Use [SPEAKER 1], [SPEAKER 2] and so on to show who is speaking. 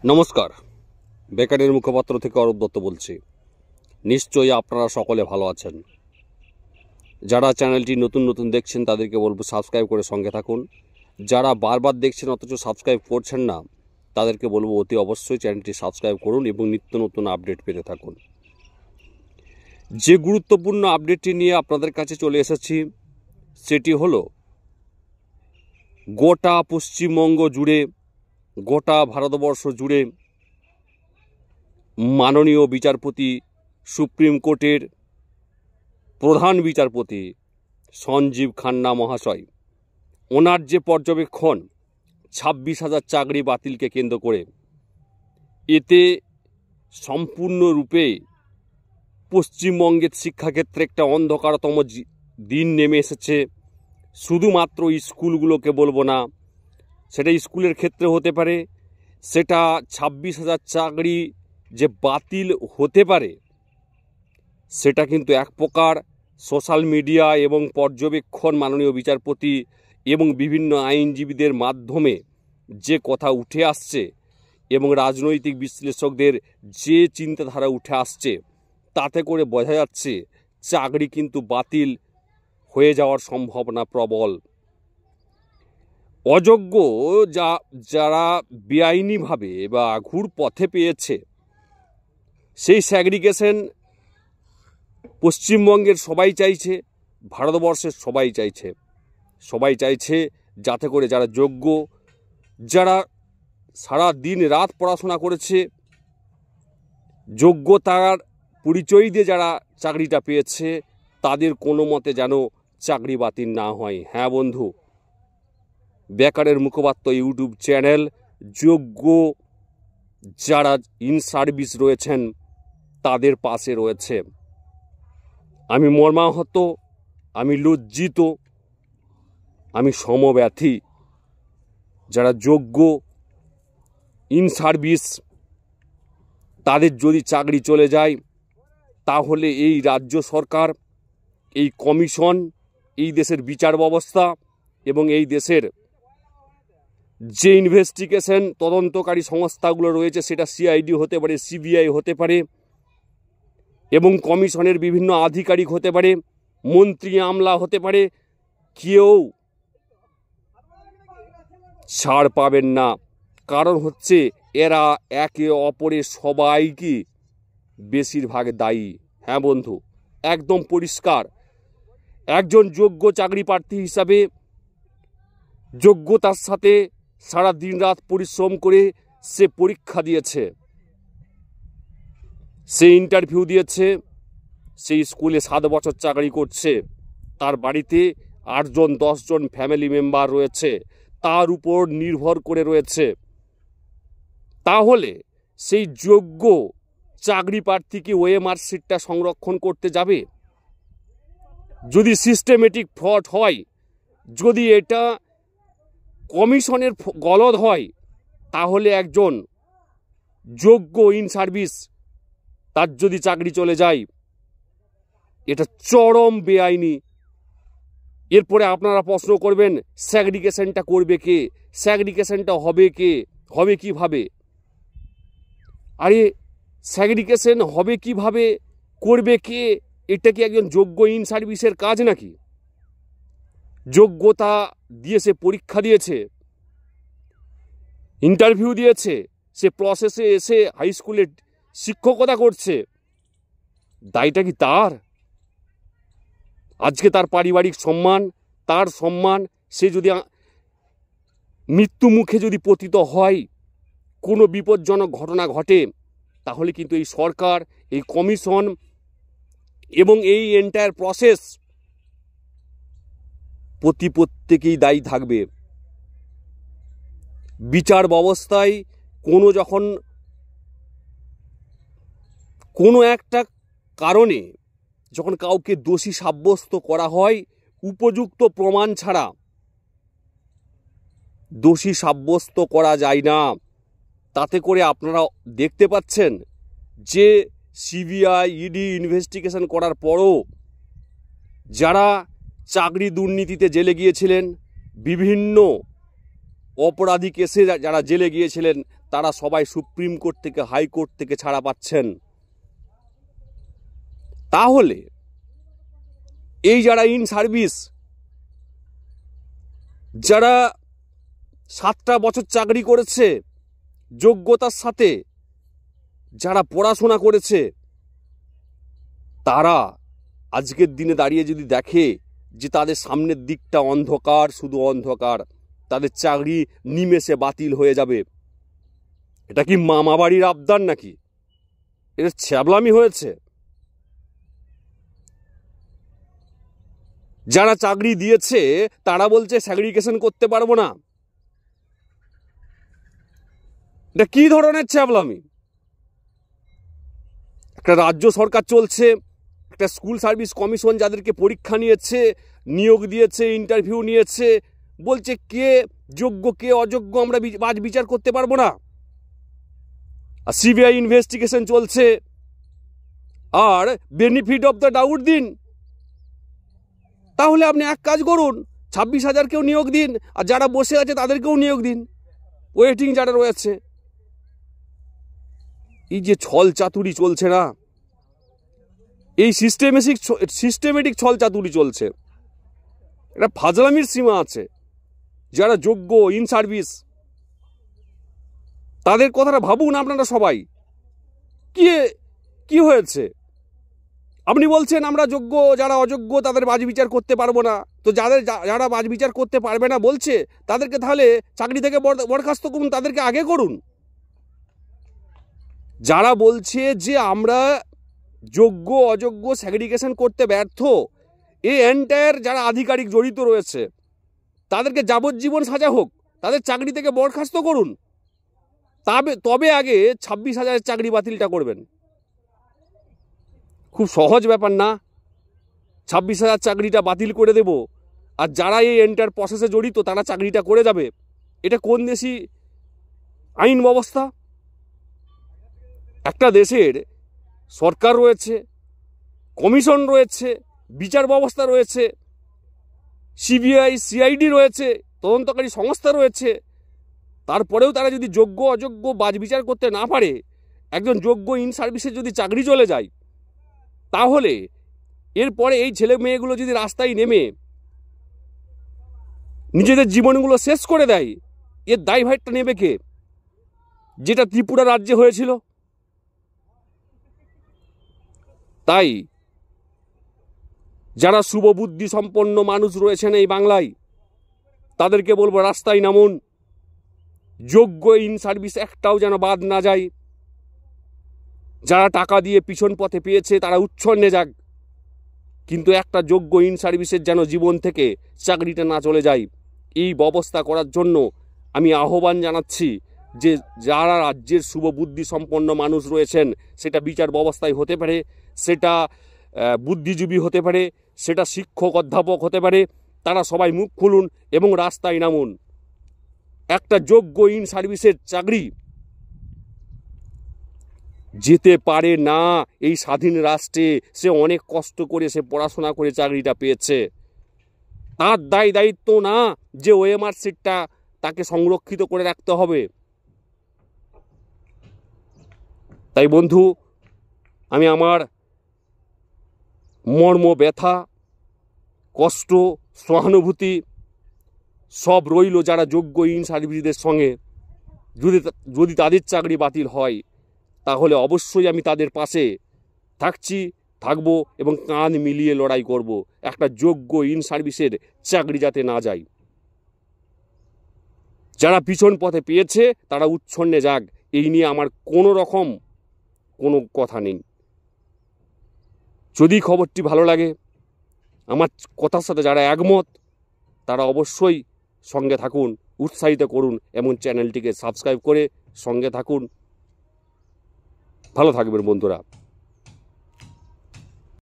[SPEAKER 1] নমস্কার, বেকারের মুখপাত্র থেকে অরূপ দত্ত বলছি। নিশ্চয়ই আপনারা সকলে ভালো আছেন। যারা চ্যানেলটি নতুন দেখছেন তাদেরকে বলবো সাবস্ক্রাইব করে সঙ্গে থাকুন। যারা বারবার দেখছেন অথচ সাবস্ক্রাইব করছেন না তাদেরকে বলবো অতি অবশ্যই চ্যানেলটি সাবস্ক্রাইব করুন এবং নিত্য নতুন আপডেট পেতে থাকুন। যে গুরুত্বপূর্ণ আপডেটটি নিয়ে আপনাদের কাছে চলে এসেছি সেটি হলো গোটা পশ্চিমবঙ্গ জুড়ে, গোটা ভারতবর্ষ জুড়ে মাননীয় বিচারপতি, সুপ্রিম কোর্টের প্রধান বিচারপতি সঞ্জীব খান্না মহাশয়, ওনার যে পর্যবেক্ষণ 26,000 চাকরি বাতিলকে কেন্দ্র করে, এতে সম্পূর্ণরূপে পশ্চিমবঙ্গের শিক্ষাক্ষেত্রে একটা অন্ধকারতম দিন নেমে এসেছে। শুধুমাত্র স্কুলগুলোকে বলবো না, সেটা স্কুলের ক্ষেত্রে হতে পারে, সেটা 26,000 চাকরি যে বাতিল হতে পারে সেটা কিন্তু এক প্রকার সোশ্যাল মিডিয়া এবং পর্যবেক্ষণ মাননীয় বিচারপতি এবং বিভিন্ন আইনজীবীদের মাধ্যমে যে কথা উঠে আসছে এবং রাজনৈতিক বিশ্লেষকদের যে চিন্তাধারা উঠে আসছে তাতে করে বোঝা যাচ্ছে চাকরি কিন্তু বাতিল হয়ে যাওয়ার সম্ভাবনা প্রবল। অযোগ্য যারা বেআইনিভাবে বা ঘুর পথে পেয়েছে সেই স্যাগ্রিগেশন পশ্চিমবঙ্গের সবাই চাইছে, ভারতবর্ষের সবাই চাইছে যাতে করে যারা যোগ্য, যারা সারা দিন রাত পড়াশোনা করেছে, যোগ্যতার পরিচয় দিয়ে যারা চাকরিটা পেয়েছে তাদের কোনো মতে যেন চাকরি বাতিল না হয়। হ্যাঁ বন্ধু, বেকারের মুখপাত্র ইউটিউব চ্যানেল যোগ্য যারা ইন সার্ভিস রয়েছেন তাদের পাশে রয়েছে। আমি মর্মাহত, আমি লজ্জিত, আমি সমব্যথী। যারা যোগ্য ইন সার্ভিস তাদের যদি চাকরি চলে যায় তাহলে এই রাজ্য সরকার, এই কমিশন, এই দেশের বিচার ব্যবস্থা এবং এই দেশের যে ইনভেস্টিগেশন তদন্তকারী সংস্থাগুলো রয়েছে, সেটা সিআইডি হতে পারে, সিবিআই হতে পারে এবং কমিশনের বিভিন্ন আধিকারিক হতে পারে, মন্ত্রী আমলা হতে পারে, কেউ ছাড় পাবেন না। কারণ হচ্ছে এরা একে অপরের সবাইকে বেশিরভাগ দায়ী। হ্যাঁ বন্ধু, একদম পরিষ্কার। একজন যোগ্য চাকরি প্রার্থী হিসাবে যোগ্যতার সাথে সারা দিন রাত পরিশ্রম করে সে পরীক্ষা দিয়েছে, সে ইন্টারভিউ দিয়েছে, সেই স্কুলে 7 বছর চাকরি করছে, তার বাড়িতে 8জন 10জন ফ্যামিলি মেম্বার রয়েছে, তার উপর নির্ভর করে রয়েছে। তাহলে সেই যোগ্য চাকরি প্রার্থীকে ওএমআর সিটটা সংরক্ষণ করতে যাবে? যদি সিস্টেমেটিক ফ্রড হয়, যদি এটা কমিশনের গলদ হয়, তাহলে একজন যোগ্য ইন সার্ভিস তার যদি চাকরি চলে যায়, এটা চরম বেআইনি। এরপরে আপনারা প্রশ্ন করবেন স্যাগ্রিগেশনটা করবে কে, স্যাগ্রিগেশনটা হবে কিভাবে? আরে স্যাগ্রিগেশন হবে কিভাবে, করবে কে? এটা কি একজন যোগ্য ইন সার্ভিসের কাজ নাকি? যোগ্যতা দিয়ে সে পরীক্ষা দিয়েছে, ইন্টারভিউ দিয়েছে, সে প্রসেসে এসে হাই স্কুলে শিক্ষকতা করছে, দায়টা কি তার? আজকে তার পারিবারিক সম্মান, তার সম্মান, সে যদি মৃত্যু মুখে যদি পতিত হয়, কোনো বিপজ্জনক ঘটনা ঘটে, তাহলে কিন্তু এই সরকার, এই কমিশন এবং এই এন্টায়ার প্রসেস প্রত্যেকেই দায়ী থাকবে। বিচার ব্যবস্থায় যখন কোনো একটা কারণে যখন কাউকে দোষী সাব্যস্ত করা হয়, উপযুক্ত প্রমাণ ছাড়া দোষী সাব্যস্ত করা যায় না। তাতে করে আপনারা দেখতে পাচ্ছেন যে সিবিআই, ইডি ইনভেস্টিগেশন করার পরও যারা চাকরি দুর্নীতিতে জেলে গিয়েছিলেন, বিভিন্ন অপরাধী কেসে যারা জেলে গিয়েছিলেন তারা সবাই সুপ্রিম কোর্ট থেকে হাইকোর্ট থেকে ছাড়া পাচ্ছেন। তাহলে এই যারা ইন সার্ভিস, যারা 7টা বছর চাকরি করেছে যোগ্যতার সাথে, যারা পড়াশোনা করেছে, তারা আজকের দিনে দাঁড়িয়ে যদি দেখে যে তাদের সামনের দিকটা অন্ধকার, শুধু অন্ধকার, তাদের চাকরি নিমেষে বাতিল হয়ে যাবে, এটা কি মামা বাড়ির আবদার নাকি? এটা ছ্যাবলামি হয়েছে। যারা চাকরি দিয়েছে তারা বলছে সেগ্রিগেশন করতে পারবো না। এটা কি ধরনের ছ্যাবলামি? একটা রাজ্য সরকার চলছে, একটা স্কুল সার্ভিস কমিশন যাদেরকে পরীক্ষা নিয়েছে, নিয়োগ দিয়েছে, ইন্টারভিউ নিয়েছে, বলছে কে যোগ্য কে অযোগ্য আমরা আজ বিচার করতে পারবো না। আর সিবিআই ইনভেস্টিগেশন চলছে, আর বেনিফিট অফ দ্য ডাউট দিন। তাহলে আপনি এক কাজ করুন, 26,000কেও নিয়োগ দিন, আর যারা বসে আছে তাদেরকেও নিয়োগ দিন, ওয়েটিং যারা রয়েছে। এই যে ছল চাতুরি চলছে না, এই সিস্টেমেটিক ছল চাতুরি চলছে, এটা ফাজলামির সীমা আছে। যারা যোগ্য ইন সার্ভিস তাদের কথাটা ভাবুন আপনারা সবাই। কি হয়েছে? আপনি বলছেন আমরা যোগ্য, যারা অযোগ্য তাদের বাজ বিচার করতে পারবো না। তো যারা বাজ বিচার করতে পারবে না বলছে তাদেরকে তাহলে চাকরি থেকে বরখাস্ত করুন, তাদেরকে আগে করুন। যারা বলছে যে আমরা যোগ্য অযোগ্য সেগ্রিগেশন করতে ব্যর্থ, এই এন্টায়ার যারা আধিকারিক জড়িত রয়েছে তাদেরকে যাবজ্জীবন সাজা হোক, তাদের চাকরি থেকে বরখাস্ত করুন, তবে আগে 26,000 চাকরি বাতিলটা করবেন। খুব সহজ ব্যাপার না। 26,000 চাকরিটা বাতিল করে দেব, আর যারা এই এন্টার প্রসেসে জড়িত তারা চাকরিটা করে যাবে। এটা কোন দেশি আইন ব্যবস্থা? একটা দেশের সরকার রয়েছে, কমিশন রয়েছে, বিচার ব্যবস্থা রয়েছে, সিবিআই সিআইডি রয়েছে, তদন্তকারী সংস্থা রয়েছে। তারপরেও তারা যদি যোগ্য অযোগ্য বাজ বিচার করতে না পারে, একজন যোগ্য ইন সার্ভিসে যদি চাকরি চলে যায়, তাহলে এরপরে এই ছেলে মেয়েগুলো যদি রাস্তায় নেমে নিজেদের জীবনগুলো শেষ করে দেয়, এর দায়ভারটা নেবে কে? যেটা ত্রিপুরা রাজ্যে হয়েছিল। তাই যারা শুভবুদ্ধি সম্পন্ন মানুষ রয়েছেন এই বাংলায়, তাদেরকে বলবো রাস্তায় নামুন, যোগ্য ইন সার্ভিস একটাও যেন বাদ না যায়। যারা টাকা দিয়ে পিছন পথে পেয়েছে তারা উচ্ছন্নে যাক, কিন্তু একটা যোগ্য ইন সার্ভিসের যেন জীবন থেকে চাকরিটা না চলে যায়, এই ব্যবস্থা করার জন্য আমি আহ্বান জানাচ্ছি। যে যারা রাজ্যের শুভবুদ্ধি সম্পন্ন মানুষ রয়েছেন, সেটা বিচার ব্যবস্থায় হতে পারে, সেটা বুদ্ধিজীবী হতে পারে, সেটা শিক্ষক অধ্যাপক হতে পারে, তারা সবাই মুখ খুলুন এবং রাস্তায় নামুন। একটা যোগ্য ইন সার্ভিসের চাকরি যেতে পারে না এই স্বাধীন রাষ্ট্রে। সে অনেক কষ্ট করে সে পড়াশোনা করে চাকরিটা পেয়েছে, তার দায়িত্ব না যে ওএমআর সিটটা তাকে সংরক্ষিত করে রাখতে হবে। তাই বন্ধু, আমি আমার মর্ম, ব্যথা, কষ্ট, সহানুভূতি সব রইল যারা যোগ্য ইন সার্ভিসদের সঙ্গে। যদি তাদের চাকরি বাতিল হয়, তাহলে অবশ্যই আমি তাদের পাশে থাকবো এবং কাঁধ মিলিয়ে লড়াই করব। একটা যোগ্য ইন সার্ভিসের চাকরি যাতে না যায়। যারা পিছন পথে পেয়েছে তারা উচ্ছন্নে যাক, এই নিয়ে আমার কোনো কথা নেই। যদি খবরটি ভালো লাগে, আমার কথার সাথে যারা একমত, তারা অবশ্যই সঙ্গে থাকুন, উৎসাহিত করুন এবং চ্যানেলটিকে সাবস্ক্রাইব করে সঙ্গে থাকুন। ভালো থাকবেন বন্ধুরা।